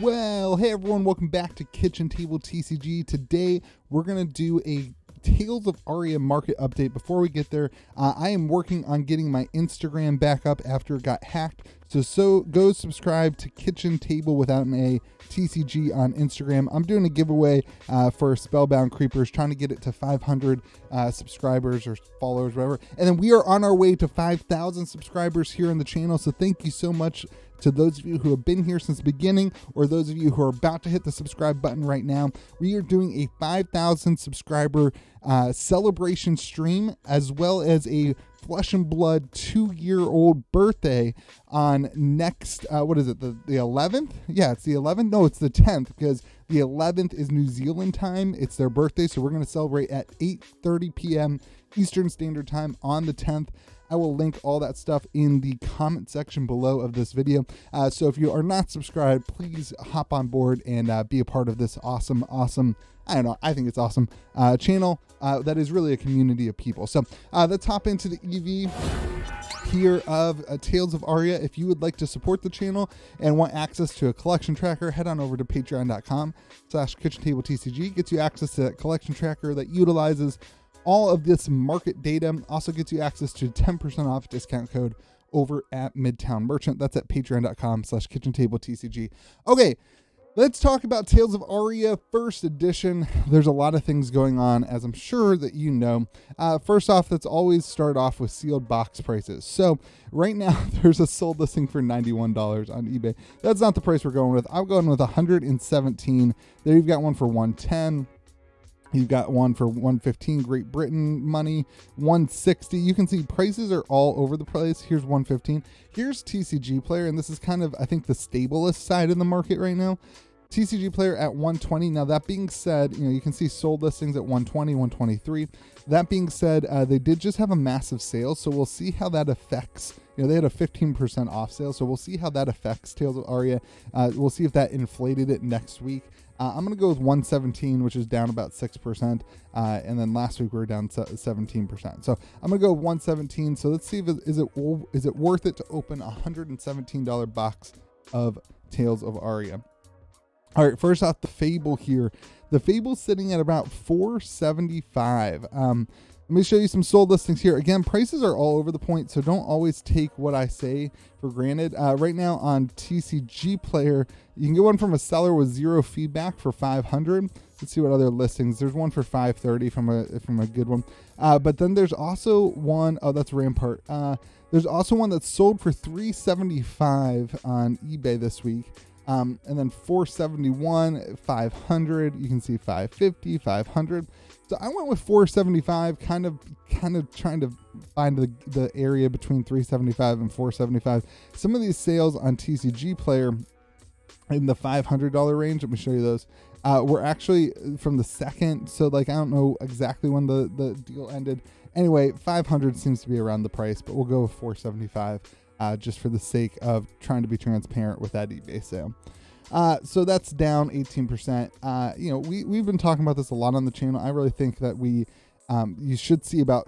Well, hey everyone, welcome back to Kitchen Table TCG. Today, we're going to do a Tales of Aria market update. Before we get there, I am working on getting my Instagram back up after it got hacked. So go subscribe to Kitchen Table without an A TCG on Instagram. I'm doing a giveaway for Spellbound Creepers, trying to get it to 500 subscribers or followers, whatever. And then we are on our way to 5,000 subscribers here on the channel. So thank you so much to those of you who have been here since the beginning, or those of you who are about to hit the subscribe button right now. We are doing a 5,000 subscriber celebration stream, as well as a Flesh and Blood 2-year-old birthday on next, what is it, the 11th? Yeah, it's the 11th. No, it's the 10th, because the 11th is New Zealand time. It's their birthday, so we're going to celebrate at 8:30 p.m. Eastern Standard Time on the 10th. I will link all that stuff in the comment section below of this video. So if you are not subscribed, please hop on board and be a part of this awesome, I don't know, I think it's awesome channel that is really a community of people. So let's hop into the EV here of Tales of Aria. If you would like to support the channel and want access to a collection tracker, head on over to patreon.com/KitchenTableTCG. Gets you access to that collection tracker that utilizes all of this market data. Also gets you access to 10% off discount code over at Midtown Merchant. That's at patreon.com/KitchenTableTCG. Okay, let's talk about Tales of Aria First Edition. There's a lot of things going on, as I'm sure that you know. First off, let's always start off with sealed box prices. So right now, there's a sold listing for $91 on eBay. That's not the price we're going with. I'm going with $117. There you've got one for $110. You've got one for $115, Great Britain money, $160. You can see prices are all over the place. Here's $115. Here's TCG Player, and this is kind of, I think, the stablest side in the market right now. TCG Player at $120. Now, that being said, you can see sold listings at $120, $123. That being said, they did just have a massive sale, so we'll see how that affects. They had a 15% off sale, so we'll see how that affects Tales of Aria. We'll see if that inflated it next week. I'm going to go with 117, which is down about 6%. And then last week we were down 17%. So I'm going to go with 117. So let's see if is it worth it to open a $117 box of Tales of Aria. All right, first off, the Fable here. The Fable's sitting at about $475. Let me show you some sold listings here. Again, prices are all over the point, so don't always take what I say for granted. Right now on TCG Player, you can get one from a seller with zero feedback for $500. Let's see what other listings. There's one for $530 from a good one. But then there's also one, oh, that's Rampart. There's also one that's sold for $375 on eBay this week. And then $471, $500. You can see $550, $500. So I went with $475, kind of trying to find the area between $375 and $475. Some of these sales on TCG Player in the $500 range, let me show you those, were actually from the second. So I don't know exactly when the deal ended. Anyway, $500 seems to be around the price, but we'll go with $475 just for the sake of trying to be transparent with that eBay sale. So that's down 18%. We've been talking about this a lot on the channel. I really think that you should see about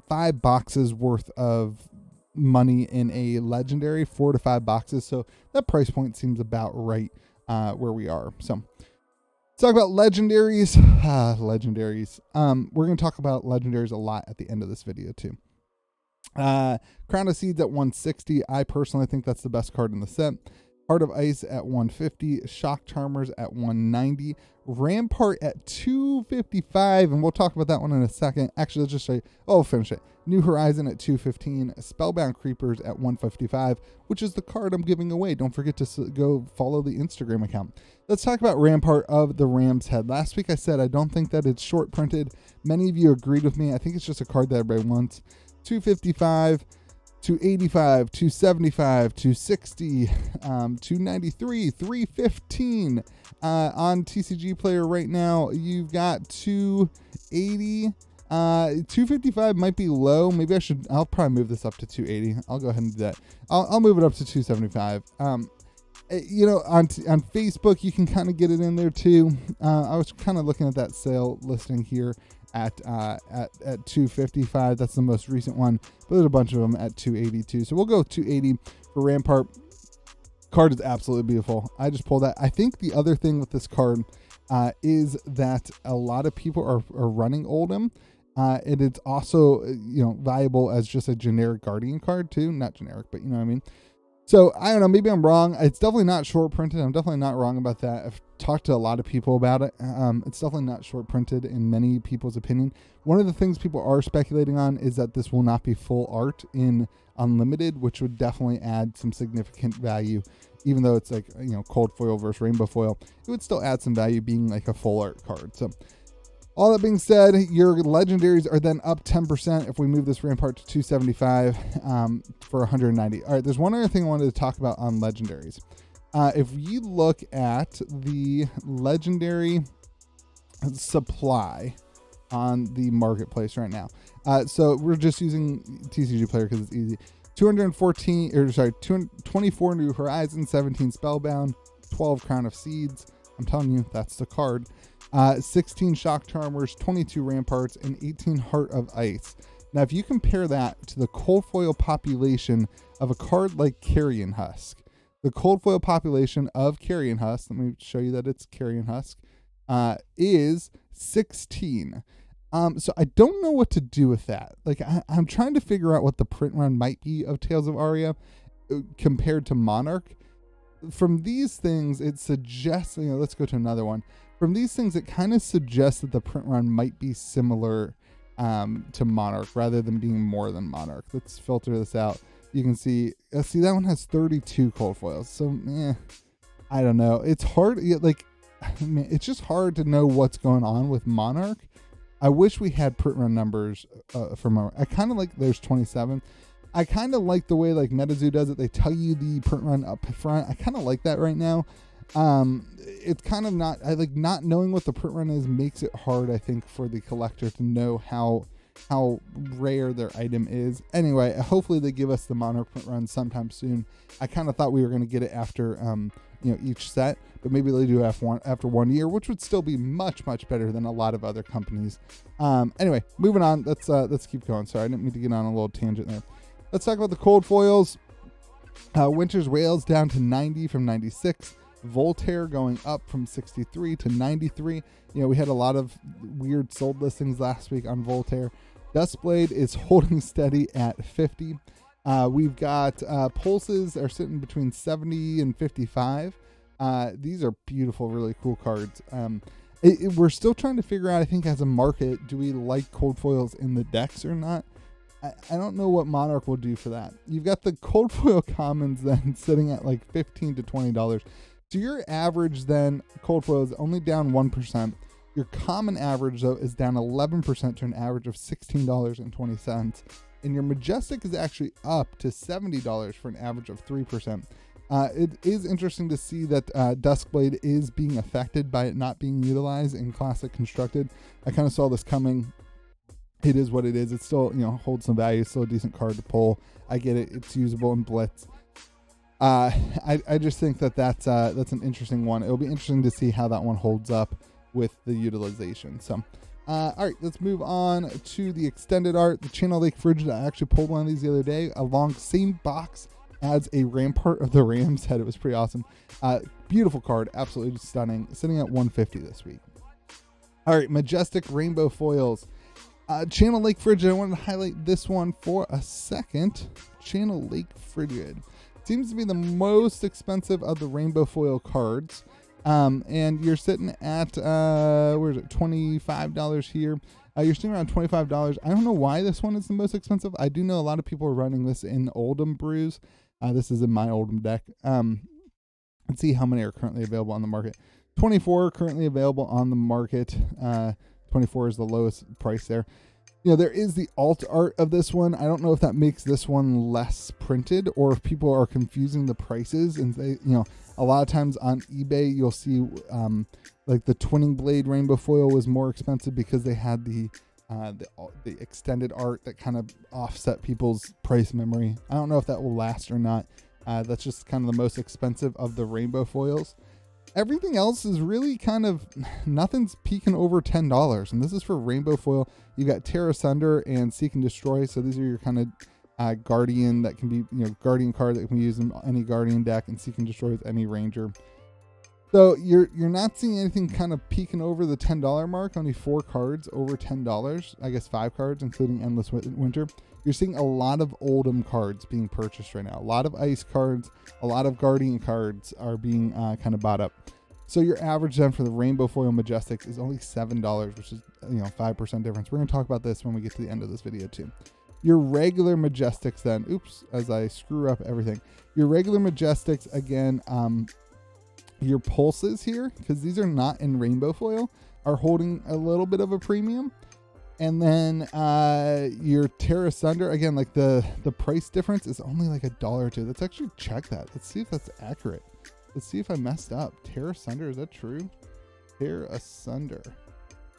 5 boxes worth of money in a legendary, 4 to 5 boxes. So that price point seems about right where we are. So let's talk about legendaries. Legendaries. We're going to talk about legendaries a lot at the end of this video too. Crown of Seeds at 160. I personally think that's the best card in the set. Heart of Ice at 150, Shock Charmers at 190, Rampart at 255, and we'll talk about that one in a second. Actually, let's just say, we'll finish it. New Horizon at 215, Spellbound Creepers at 155, which is the card I'm giving away. Don't forget to go follow the Instagram account. Let's talk about Rampart of the Ram's Head. Last week I said I don't think that it's short printed. Many of you agreed with me. I think it's just a card that everybody wants. 255. 285, 275, 260, 293, 315. On TCG Player right now, you've got 280. 255 might be low. Maybe I'll probably move this up to 280. I'll go ahead and do that. I'll move it up to 275. On Facebook, you can kind of get it in there too. I was kind of looking at that sale listing here at 255. That's the most recent one, but there's a bunch of them at 282. So we'll go 280 for Rampart. Card is absolutely beautiful. I just pulled that. I think the other thing with this card is that a lot of people are running Oldham. And it's also, valuable as just a generic Guardian card too. Not generic, but you know what I mean? So I don't know, maybe I'm wrong. It's definitely not short printed. I'm definitely not wrong about that. I've talked to a lot of people about it. It's definitely not short printed in many people's opinion. One of the things people are speculating on is that this will not be full art in Unlimited, which would definitely add some significant value. Even though it's like, cold foil versus rainbow foil, it would still add some value being like a full art card. So all that being said, your legendaries are then up 10% if we move this Rampart to 275 for 190. All right, there's one other thing I wanted to talk about on legendaries. If you look at the legendary supply on the marketplace right now, so we're just using TCG Player because it's easy. 24 New Horizons, 17 Spellbound, 12 Crown of Seeds. I'm telling you, that's the card. 16 Shock Charmers, 22 Ramparts, and 18 Heart of Ice. Now, if you compare that to the cold foil population of a card like Carrion Husk, the cold foil population of Carrion Husk, let me show you that it's Carrion Husk, is 16. So I don't know what to do with that. Like, I'm trying to figure out what the print run might be of Tales of Aria compared to Monarch. From these things, it suggests, let's go to another one. From these things, it kind of suggests that the print run might be similar to Monarch rather than being more than Monarch. Let's filter this out. You can see that one has 32 cold foils. So, I don't know. It's hard. It's just hard to know what's going on with Monarch. I wish we had print run numbers for Monarch. I kind of like there's 27. I kind of like the way like Metazoo does it. They tell you the print run up front. I kind of like that right now. It's kind of not, I like not knowing what the print run is makes it hard, I think, for the collector to know how rare their item is. Anyway, hopefully they give us the Monarch print run sometime soon. I kind of thought we were going to get it after, each set, but maybe they do after 1 year, which would still be much, much better than a lot of other companies. Anyway, moving on. Let's keep going. Sorry, I didn't mean to get on a little tangent there. Let's talk about the cold foils. Winter's Whales down to 90 from 96. Voltaire going up from 63 to 93. We had a lot of weird sold listings last week on Voltaire. Dustblade is holding steady at 50. We've got Pulses are sitting between 70 and 55. These are beautiful, really cool cards. We're still trying to figure out, I think, as a market, do we like cold foils in the decks or not? I don't know what Monarch will do for that. You've got the cold foil commons then sitting at like $15 to $20. So your average then, cold foil is only down 1%. Your common average, though, is down 11% to an average of $16.20. And your Majestic is actually up to $70 for an average of 3%. It is interesting to see that Duskblade is being affected by it not being utilized in Classic Constructed. I kind of saw this coming. It is what it is. It still, holds some value. It's still a decent card to pull. I get it. It's usable in Blitz. I just think that's an interesting one. It'll be interesting to see how that one holds up with the utilization. So, all right, let's move on to the extended art. The Channel Lake Frigid. I actually pulled one of these the other day. Along same box adds a Rampart of the Rams head. It was pretty awesome. Beautiful card, absolutely stunning. Sitting at 150 this week. All right, Majestic Rainbow Foils. Channel Lake Frigid. I wanted to highlight this one for a second. Channel Lake Frigid seems to be the most expensive of the rainbow foil cards. And you're sitting at where is it? $25 here. You're sitting around $25. I don't know why this one is the most expensive. I do know a lot of people are running this in Oldham brews. This is in my Oldham deck. Let's see how many are currently available on the market. 24 are currently available on the market. 24 is the lowest price there. There is the alt art of this one. I don't know if that makes this one less printed or if people are confusing the prices. And they, a lot of times on eBay, you'll see like the Twinning Blade Rainbow Foil was more expensive because they had the extended art that kind of offset people's price memory. I don't know if that will last or not. That's just kind of the most expensive of the rainbow foils. Everything else is really kind of, nothing's peaking over $10. And this is for rainbow foil. You got Tear Asunder and Seek and Destroy. So these are your kind Guardian that can be, Guardian card that can be used in any Guardian deck, and Seek and Destroy with any Ranger. So you're not seeing anything kind of peeking over the $10 mark. Only 4 cards over $10. I guess 5 cards, including Endless Winter. You're seeing a lot of Oldhim cards being purchased right now. A lot of Ice cards, a lot of Guardian cards are being kind of bought up. So your average then for the Rainbow Foil Majestics is only $7, which is 5% difference. We're going to talk about this when we get to the end of this video too. Your regular Majestics then, oops, as I screw up everything. Your regular Majestics, again, your pulses here, because these are not in Rainbow Foil, are holding a little bit of a premium. And then your Terra Sunder, again, like the price difference is only like $1 or $2. Let's actually check that. Let's see if that's accurate. Let's see if I messed up. Terra Sunder, is that true? Terra Sunder.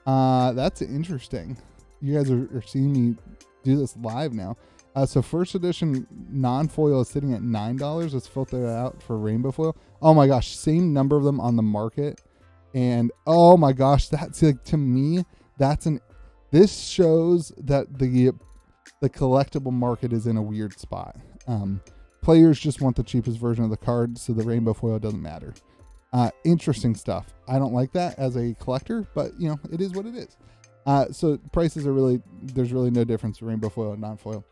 That's interesting. You guys are seeing me do this live now. So first edition non-foil is sitting at $9. Let's filter that out for Rainbow Foil. Oh my gosh, same number of them on the market. And oh my gosh, that's like, to me, this shows that the collectible market is in a weird spot. Players just want the cheapest version of the card, so the Rainbow Foil doesn't matter. Interesting stuff. I don't like that as a collector, but it is what it is. So prices are there's really no difference for Rainbow Foil and non-foil.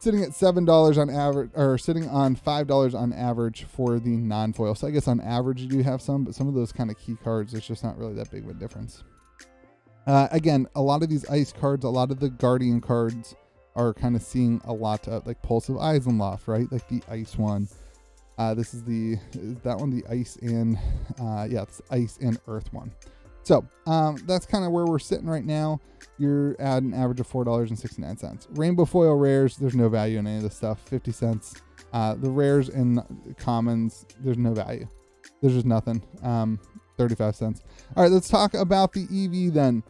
Sitting at $7 on average, or sitting on $5 on average for the non-foil. So I guess on average you do have some, but some of those kind of key cards, it's just not really that big of a difference. Again, a lot of these Ice cards, a lot of the Guardian cards are kind of seeing a lot of like Pulse of Eisenloft, right? Like the Ice one. This is that one, the Ice and, it's Ice and Earth one. So that's kind of where we're sitting right now. You're at an average of $4.69. Rainbow Foil rares, there's no value in any of this stuff. 50 cents. The rares and commons, there's no value. There's just nothing. 35 cents. All right, let's talk about the EV then.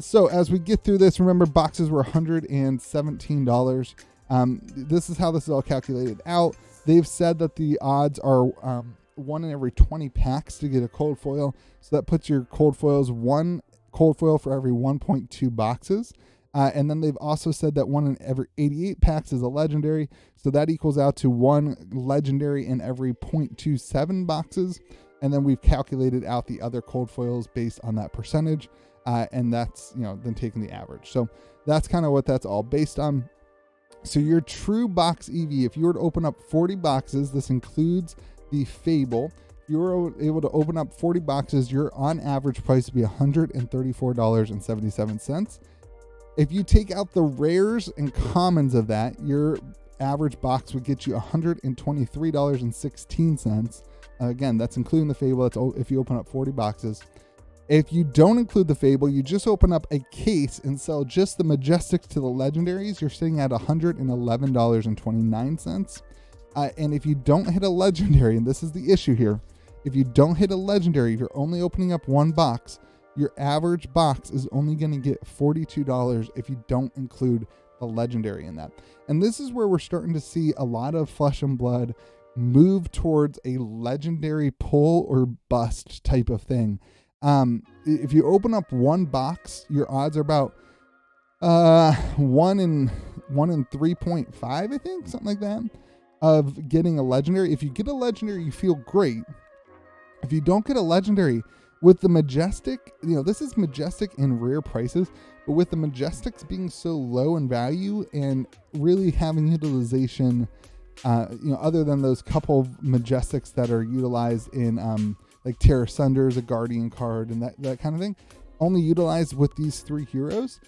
So as we get through this, remember boxes were $117. This is how this is all calculated out. They've said that the odds are 1 in every 20 packs to get a cold foil. So that puts your cold foils 1 cold foil for every 1.2 boxes. And then they've also said that 1 in every 88 packs is a legendary. So that equals out to 1 legendary in every 0.27 boxes. And then we've calculated out the other cold foils based on that percentage. And that's, then taking the average. So that's kind of what that's all based on. So your true box EV, if you were to open up 40 boxes, this includes the Fable. If you were able to open up 40 boxes, your on average price would be $134.77. If you take out the rares and commons of that, your average box would get you $123.16. Again, that's including the Fable. That's if you open up 40 boxes. If you don't include the Fable, you just open up a case and sell just the Majestics to the Legendaries, you're sitting at $111.29. And if you don't hit a Legendary, and this is the issue here, if you don't hit a Legendary, if you're only opening up 1 box, your average box is only going to get $42 if you don't include the Legendary in that. And this is where we're starting to see a lot of Flesh and Blood move towards a Legendary pull or bust type of thing. If you open up 1 box, your odds are about 1 in 3.5, I think, something like that, of getting a Legendary. If you get a Legendary, you feel great. If you don't get a Legendary, with the Majestic, this is Majestic in rare prices, but with the Majestics being so low in value and really having utilization, other than those couple of Majestics that are utilized in, like Terra Sunder is a Guardian card and that kind of thing, only utilized with these 3 heroes,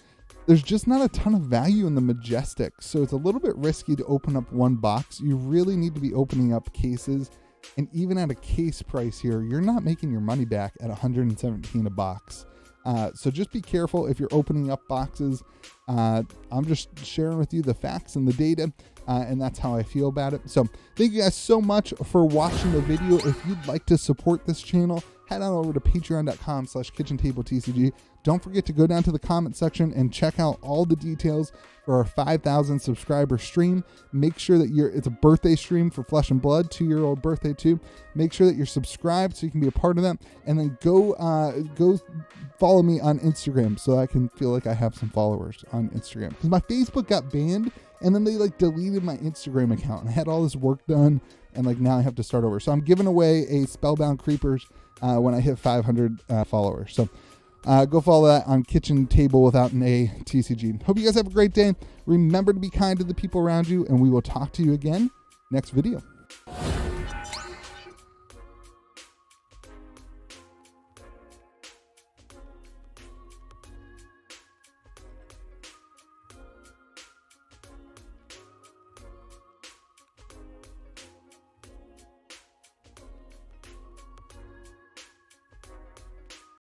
there's just not a ton of value in the Majestic. So it's a little bit risky to open up 1 box. You really need to be opening up cases. And even at a case price here, you're not making your money back at $117 a box. So just be careful if you're opening up boxes. I'm just sharing with you the facts and the data, and that's how I feel about it. So thank you guys so much for watching the video. If you'd like to support this channel, head on over to patreon.com/KitchenTableTCG. Don't forget to go down to the comment section and check out all the details for our 5,000 subscriber stream. Make sure that it's a birthday stream for Flesh and Blood, 2-year-old birthday too. Make sure that you're subscribed so you can be a part of that. And then go follow me on Instagram so I can feel like I have some followers on Instagram. Because my Facebook got banned And then they like deleted my Instagram account, and I had all this work done, and like now I have to start over. So I'm giving away a Spellbound Creepers when I hit 500 followers. So go follow that on Kitchen Table without an A TCG. Hope you guys have a great day. Remember to be kind to the people around you, and we will talk to you again next video.